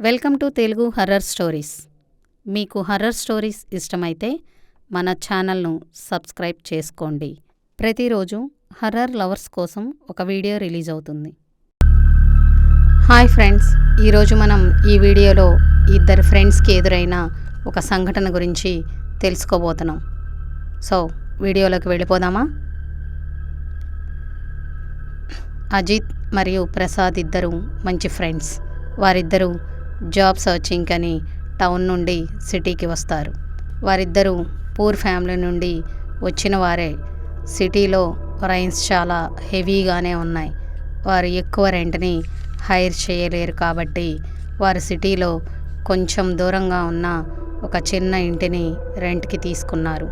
Welcome to Telugu horror stories. మీకు horror stories ఇష్టమైతే మన ఛానల్ను సబ్స్క్రైబ్ చేసుకోండి. ప్రతిరోజు హర్రర్ లవర్స్ కోసం ఒక వీడియో రిలీజ్ అవుతుంది. హాయ్ ఫ్రెండ్స్, ఈరోజు మనం ఈ వీడియోలో ఇద్దరు ఫ్రెండ్స్కి ఎదురైన ఒక సంఘటన గురించి తెలుసుకోబోతున్నాం. సో వీడియోలోకి వెళ్ళిపోదామా? అజిత్ మరియు ప్రసాద్ ఇద్దరు మంచి ఫ్రెండ్స్. వారిద్దరూ జాబ్ సర్చింగ్ అని టౌన్ నుండి సిటీకి వస్తారు. వారిద్దరూ పూర్ ఫ్యామిలీ నుండి వచ్చిన వారే. సిటీలో రైన్స్ చాలా హెవీగానే ఉన్నాయి. వారు ఎక్కువ రెంట్ని హైర్ చేయలేరు కాబట్టి వారు సిటీలో కొంచెం దూరంగా ఉన్న ఒక చిన్న ఇంటిని రెంట్కి తీసుకున్నారు.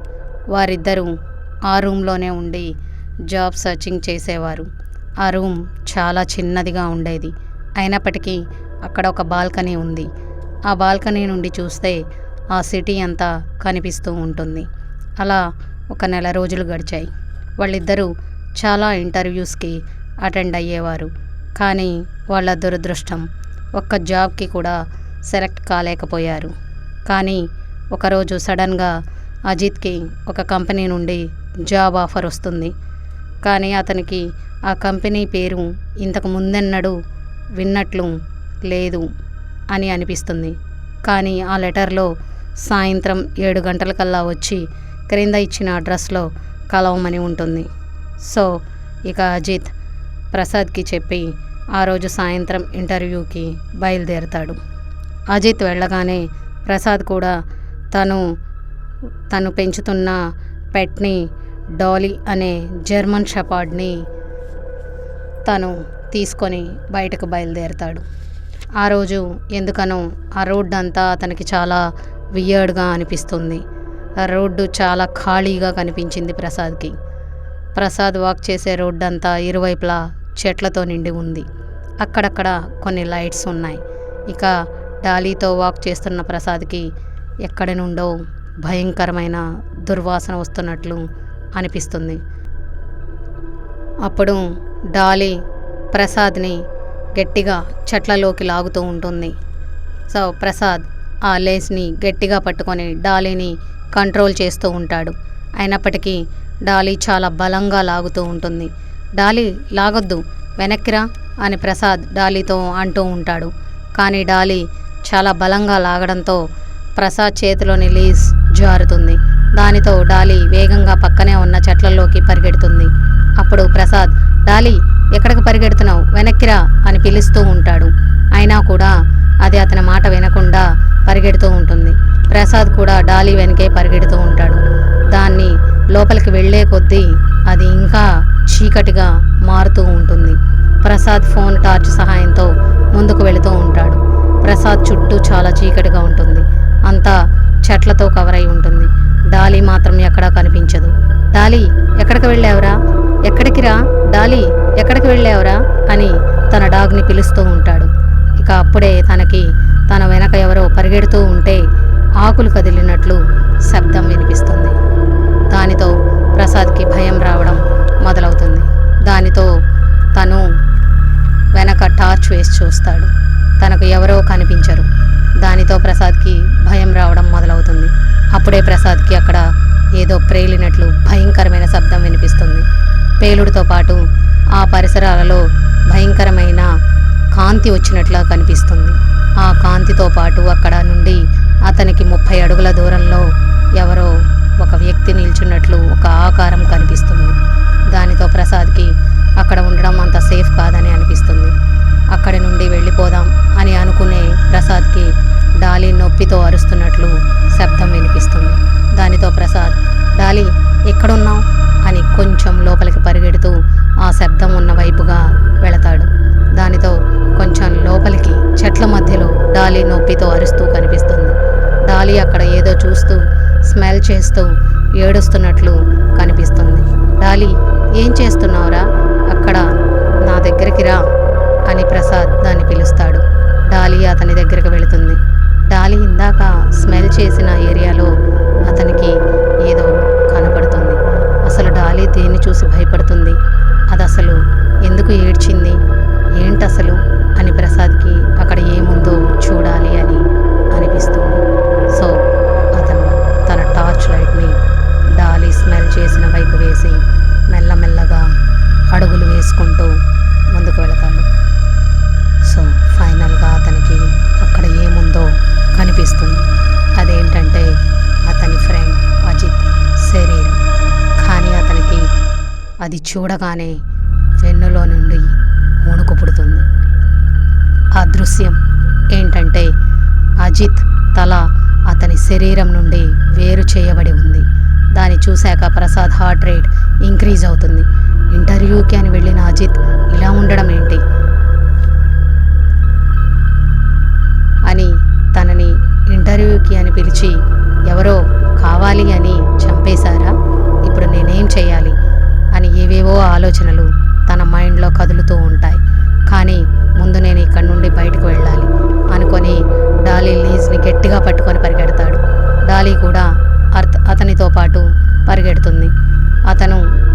వారిద్దరూ ఆ రూమ్లోనే ఉండి జాబ్ సర్చింగ్ చేసేవారు. ఆ రూమ్ చాలా చిన్నదిగా ఉండేది. అయినప్పటికీ అక్కడ ఒక బాల్కనీ ఉంది. ఆ బాల్కనీ నుండి చూస్తే ఆ సిటీ అంతా కనిపిస్తూ ఉంటుంది. అలా ఒక నెల రోజులు గడిచాయి. వాళ్ళిద్దరూ చాలా ఇంటర్వ్యూస్కి అటెండ్ అయ్యేవారు. కానీ వాళ్ళ దురదృష్టం, ఒక్క జాబ్కి కూడా సెలెక్ట్ కాలేకపోయారు. కానీ ఒకరోజు సడన్గా అజిత్కి ఒక కంపెనీ నుండి జాబ్ ఆఫర్ వస్తుంది. కానీ అతనికి ఆ కంపెనీ పేరు ఇంతకు ముందెన్నడూ విన్నట్లు లేదు అని అనిపిస్తుంది. కానీ ఆ లెటర్లో సాయంత్రం 7 గంటలకల్లా వచ్చి క్రింద ఇచ్చిన అడ్రస్లో కలవమని ఉంటుంది. సో ఇక అజిత్ ప్రసాద్కి చెప్పి ఆ రోజు సాయంత్రం ఇంటర్వ్యూకి బయలుదేరతాడు. అజిత్ వెళ్ళగానే ప్రసాద్ కూడా తను పెంచుతున్న పెట్ని, డాలీ అనే జర్మన్ షెపర్డ్ని తను తీసుకొని బయటకు బయలుదేరతాడు. ఆ రోజు ఎందుకనో ఆ రోడ్డు అంతా అతనికి చాలా వియర్డ్గా అనిపిస్తుంది. ఆ రోడ్డు చాలా ఖాళీగా కనిపించింది ప్రసాద్కి. ప్రసాద్ వాక్ చేసే రోడ్డు అంతా ఇరువైపులా చెట్లతో నిండి ఉంది. అక్కడక్కడ కొన్ని లైట్స్ ఉన్నాయి. ఇక డాలీతో వాక్ చేస్తున్న ప్రసాద్కి ఎక్కడి నుండో భయంకరమైన దుర్వాసన వస్తున్నట్లు అనిపిస్తుంది. అప్పుడు డాలీ ప్రసాద్ని గట్టిగా చెట్లలోకి లాగుతూ ఉంటుంది. సో ప్రసాద్ ఆ లేస్ని గట్టిగా పట్టుకొని డాలీని కంట్రోల్ చేస్తూ ఉంటాడు. అయినప్పటికీ డాలీ చాలా బలంగా లాగుతూ ఉంటుంది. డాలీ లాగొద్దు, వెనక్కిరా అని ప్రసాద్ డాలీతో అంటూ ఉంటాడు. కానీ డాలీ చాలా బలంగా లాగడంతో ప్రసాద్ చేతిలోని లేస్ జారుతుంది. దానితో డాలీ వేగంగా పక్కనే ఉన్న చెట్లలోకి పరిగెడుతుంది. అప్పుడు ప్రసాద్, డాలీ ఎక్కడికి పరిగెడుతున్నావు, వెనక్కిరా అని పిలుస్తూ ఉంటాడు. అయినా కూడా అది అతని మాట వినకుండా పరిగెడుతూ ఉంటుంది. ప్రసాద్ కూడా డాలీ వెనకే పరిగెడుతూ ఉంటాడు. దాన్ని లోపలికి వెళ్లే కొద్దీ అది ఇంకా చీకటిగా మారుతూ ఉంటుంది. ప్రసాద్ ఫోన్ టార్చ్ సహాయంతో ముందుకు వెళుతూ ఉంటాడు. ప్రసాద్ చుట్టూ చాలా చీకటిగా ఉంటుంది. అంతా చెట్లతో కవర్ అయి ఉంటుంది. డాలీ మాత్రం ఎక్కడా కనిపించదు. డాలీ ఎక్కడికి వెళ్ళావురా, ఎక్కడికి రా, డాలీ ఎక్కడికి వెళ్ళావురా అని తన డాగ్ని పిలుస్తూ ఉంటాడు. ఇక అప్పుడే తన వెనక ఎవరో పరిగెడుతూ ఉంటే ఆకులు కదిలినట్లు శబ్దం వినిపిస్తుంది. దానితో ప్రసాద్కి భయం రావడం మొదలవుతుంది. దానితో తను వెనక టార్చ్ వేసి చూస్తాడు. తనకు ఎవరో కనిపించరు. దానితో ప్రసాద్కి భయం రావడం మొదలవుతుంది. అప్పుడే ప్రసాద్కి అక్కడ ఏదో ప్రేలినట్లు భయంకరమైన శబ్దం వినిపిస్తుంది. పేలుడుతో పాటు ఆ పరిసరాలలో భయంకరమైన కాంతి వచ్చినట్లా కనిపిస్తుంది. ఆ కాంతితో పాటు అక్కడ నుండి అతనికి 30 అడుగుల దూరంలో ఎవరో ఒక వ్యక్తి నిల్చున్నట్లు ఒక ఆకారం కనిపిస్తుంది. దానితో ప్రసాద్కి అక్కడ ఉండడం అంత సేఫ్ కాదని అనిపిస్తుంది. అక్కడి నుండి వెళ్ళిపోదాం అని అనుకునే ప్రసాద్కి డాలీ నొప్పితో అరుస్తున్నట్లు శబ్దం వినిపిస్తుంది. దానితో ప్రసాద్, డాలీ ఎక్కడున్నావు అని కొంచెం లోపలికి పరిగెడుతూ ఆ శబ్దం ఉన్న వైపుగా వెళతాడు. దానితో కొంచెం లోపలికి చెట్ల మధ్యలో డాలీ నొప్పితో అరుస్తూ కనిపిస్తుంది. డాలీ అక్కడ ఏదో చూస్తూ స్మెల్ చేస్తూ ఏడుస్తున్నట్లు కనిపిస్తుంది. డాలీ ఏం చేస్తున్నావురా, అక్కడ నా దగ్గరికి రా అని ప్రసాద్ దాన్ని పిలుస్తాడు. డాలీ అతని దగ్గరికి వెళుతుంది. డాలీ ఇందాక స్మెల్ చేసిన ఏరియాలో అతనికి ఏదో కనపడుతుంది. అసలు డాలీ దేన్ని చూసి భయపడుతుంది, అది అసలు ఎందుకు ఏడ్చింది, ఏంటసలు అని ప్రసాద్కి అక్కడ ఏముందో చూడాలి చేసుకుంటూ ముందుకు వెళతాడు. సో ఫైనల్గా అతనికి అక్కడ ఏముందో కనిపిస్తుంది. అదేంటంటే అతని ఫ్రెండ్ అజిత్ శరీరం. కానీ అతనికి అది చూడగానే వెన్నులో నుండి వణుకు పుడుతుంది. ఆ దృశ్యం ఏంటంటే అజిత్ తల అతని శరీరం నుండి వేరు చేయబడి ఉంది. దాన్ని చూశాక ప్రసాద్ హార్ట్ రేట్ ఇంక్రీజ్ అవుతుంది. ఇంటర్వ్యూకి అని వెళ్ళిన అజిత్ ఇలా ఉండడం ఏంటి అని తనని ఇంటర్వ్యూకి అని పిలిచి ఎవరో కావాలి అని చంపేశారా, ఇప్పుడు నేనేం చేయాలి అని ఏవేవో ఆలోచనలు తన మైండ్లో కదులుతూ ఉంటాయి. కానీ ముందు నేను ఇక్కడి నుండి బయటకు వెళ్ళాలి అనుకొని డాలీ లీజ్ని గట్టిగా పట్టుకొని పరిగెడతాడు. డాలీ కూడా అతనితో పాటు పరిగెడుతుంది.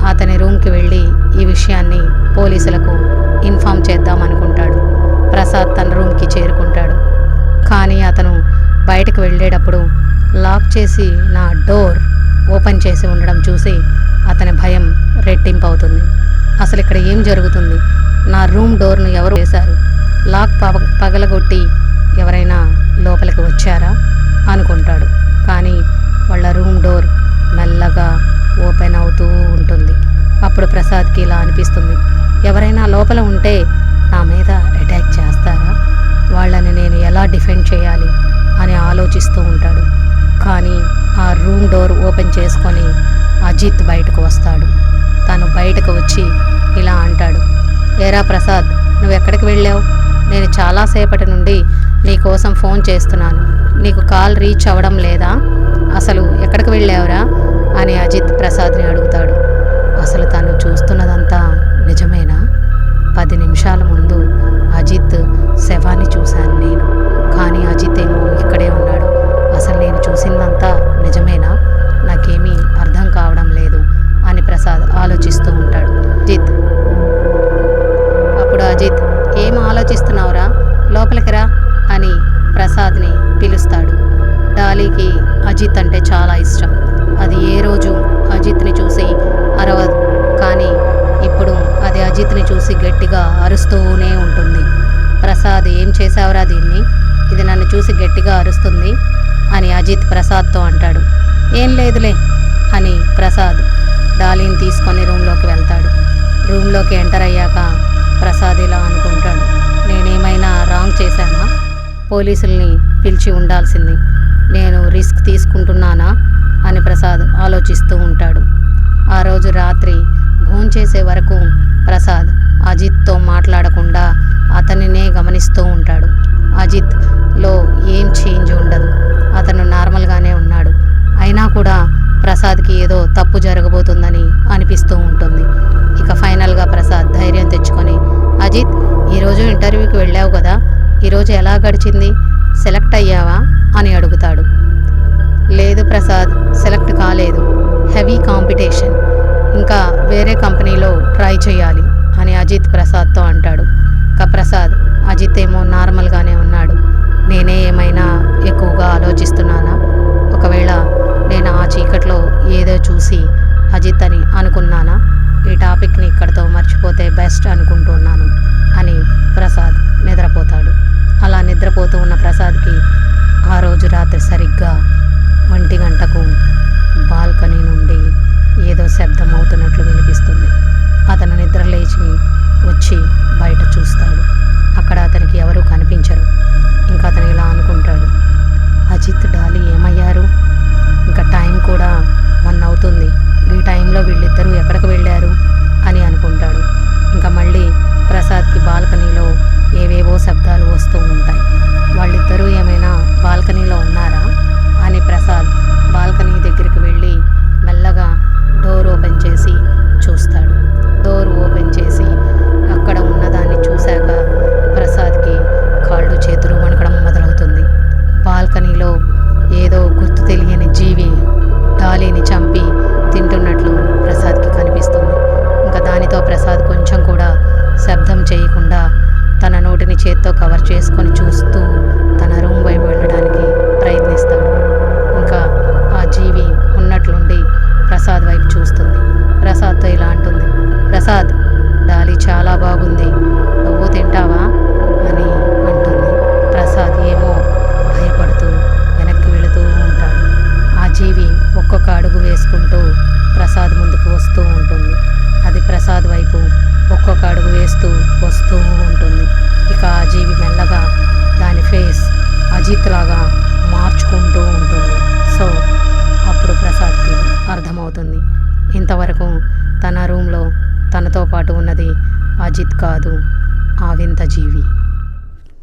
అతని రూమ్కి వెళ్ళి ఈ విషయాన్ని పోలీసులకు ఇన్ఫామ్ చేద్దాం అనుకుంటాడు. ప్రసాద్ తన రూమ్కి చేరుకుంటాడు. కానీ అతను బయటకు వెళ్ళేటప్పుడు లాక్ చేసి నా డోర్ ఓపెన్ చేసి ఉండడం చూసి అతని భయం రెట్టింపు అవుతుంది. అసలు ఇక్కడ ఏం జరుగుతుంది? నా రూమ్ డోర్ను ఎవరు వేశారు? లాక్ పగలగొట్టి ఎవరైనా లోపలికి వచ్చారా అనుకుంటాడు. కానీ వాళ్ళ రూమ్ డోర్ మెల్లగా ఓపెన్ అవుతూ ఉంటుంది. అప్పుడు ప్రసాద్కి ఇలా అనిపిస్తుంది, ఎవరైనా లోపల ఉంటే నా మీద అటాక్ చేస్తారా, వాళ్ళని నేను ఎలా డిఫెండ్ చేయాలి అని ఆలోచిస్తూ ఉంటాడు. కానీ ఆ రూమ్ డోర్ ఓపెన్ చేసుకొని అజిత్ బయటకు వస్తాడు. తను బయటకు వచ్చి ఇలా అంటాడు, ఏరా ప్రసాద్, నువ్వు ఎక్కడికి వెళ్ళావు? నేను చాలాసేపటి నుండి నీ కోసం ఫోన్ చేస్తున్నాను, నీకు కాల్ రీచ్ అవ్వడం లేదా? అసలు ఎక్కడికి వెళ్ళావురా అని అజిత్ ప్రసాద్ని అడుగుతాడు. అసలు తను చూస్తున్నదంతా నిజమేనా? 10 నిమిషాల ముందు అజిత్ శవాన్ని చూశాను నేను, కానీ అజిత్ ఏమో ఇక్కడే ఉన్నాడు. అసలు నేను చూసిందంతా నిజమేనా? నాకేమీ అర్థం కావడం లేదు అని ప్రసాద్ ఆలోచిస్తూ ఉంటాడు. అప్పుడు అజిత్, ఏం ఆలోచిస్తున్నావురా, లోపలికి రా అని ప్రసాద్ని పిలుస్తాడు. డాలీకి అజిత్ అంటే చాలా ఇష్టం. అది ఏ రోజు అజిత్ని చూసి అరవదు, కానీ ఇప్పుడు అది అజిత్ని చూసి గట్టిగా అరుస్తూనే ఉంటుంది. ప్రసాద్, ఏం చేశావురా దీన్ని? ఇది నన్ను చూసి గట్టిగా అరుస్తుంది అని అజిత్ ప్రసాద్తో అంటాడు. ఏం లేదులే అని ప్రసాద్ డాలీని తీసుకొని రూమ్లోకి వెళ్తాడు. రూమ్లోకి ఎంటర్ అయ్యాక ప్రసాద్ ఇలా అనుకుంటాడు, నేనేమైనా రాంగ్ చేశానా? పోలీసుల్ని పిలిచి ఉండాల్సింది, నేను రిస్క్ తీసుకుంటున్నానా అని ప్రసాద్ ఆలోచిస్తూ ఉంటాడు. ఆ రోజు రాత్రి భోంచేసే వరకు ప్రసాద్ అజిత్తో మాట్లాడకుండా అతనినే గమనిస్తూ ఉంటాడు. అజిత్లో ఏం చేంజ్ ఉండదు, అతను నార్మల్గానే ఉన్నాడు. అయినా కూడా ప్రసాద్కి ఏదో తప్పు జరగబోతుందని అనిపిస్తూ ఉంటుంది. ఇక ఫైనల్గా ప్రసాద్ ధైర్యం తెచ్చుకొని, అజిత్, ఈరోజు ఇంటర్వ్యూకి వెళ్ళావు కదా, ఈరోజు ఎలా గడిచింది, సెలెక్ట్ అయ్యావా అని అడుగుతాడు. లేదు ప్రసాద్, సెలెక్ట్ కాలేదు, హెవీ కాంపిటీషన్, ఇంకా వేరే కంపెనీలో ట్రై చేయాలి అని అజిత్ ప్రసాద్తో అంటాడు. ప్రసాద్, అజిత్ ఏమో నార్మల్గానే ఉన్నాడు, నేనే ఏమైనా ఎక్కువగా ఆలోచిస్తున్నానా? ఒకవేళ నేను ఆ చీకట్లో ఏదో చూసి అజిత్ అని అనుకున్నానా? ఈ టాపిక్ని ఇక్కడితో మర్చిపోతే బెస్ట్ అనుకుంటున్నాను అని ప్రసాద్ నిద్రపోతాడు. అలా నిద్రపోతూ ఉన్న ప్రసాద్కి ఆ రోజు రాత్రి సరిగ్గా 1 గంటకు బాల్కనీ నుండి ఏదో శబ్దం అవుతున్నట్లు వినిపిస్తుంది. అతను నిద్ర లేచి వచ్చి బయట చూస్తాడు. అక్కడ అతనికి ఎవరూ కనిపించరు. ఇంకా అతను ఇలా అనుకుంటాడు, అజిత్, డాలీ ఏమయ్యారు? ఇంకా టైం కూడా 1 అవుతుంది, ఈ టైంలో వీళ్ళిద్దరూ ఎక్కడికి వెళ్ళారు అని అనుకుంటాడు. ఇంకా మళ్ళీ ప్రసాద్కి బాల్కనీలో ఏవేవో శబ్దాలు వస్తూ ఉంటాయి. వాళ్ళిద్దరూ ఏమైనా బాల్కనీలో ఉన్నారా అని ప్రసాద్ బాల్కనీ దగ్గరికి వెళ్ళి మెల్లగా డోర్ అజిత్ లాగా మార్చుకుంటూ ఉంటుంది. సో అప్పుడు ప్రసాద్కి అర్థమవుతుంది, ఇంతవరకు తన రూమ్లో తనతో పాటు ఉన్నది అజిత్ కాదు, ఆ వింత జీవి.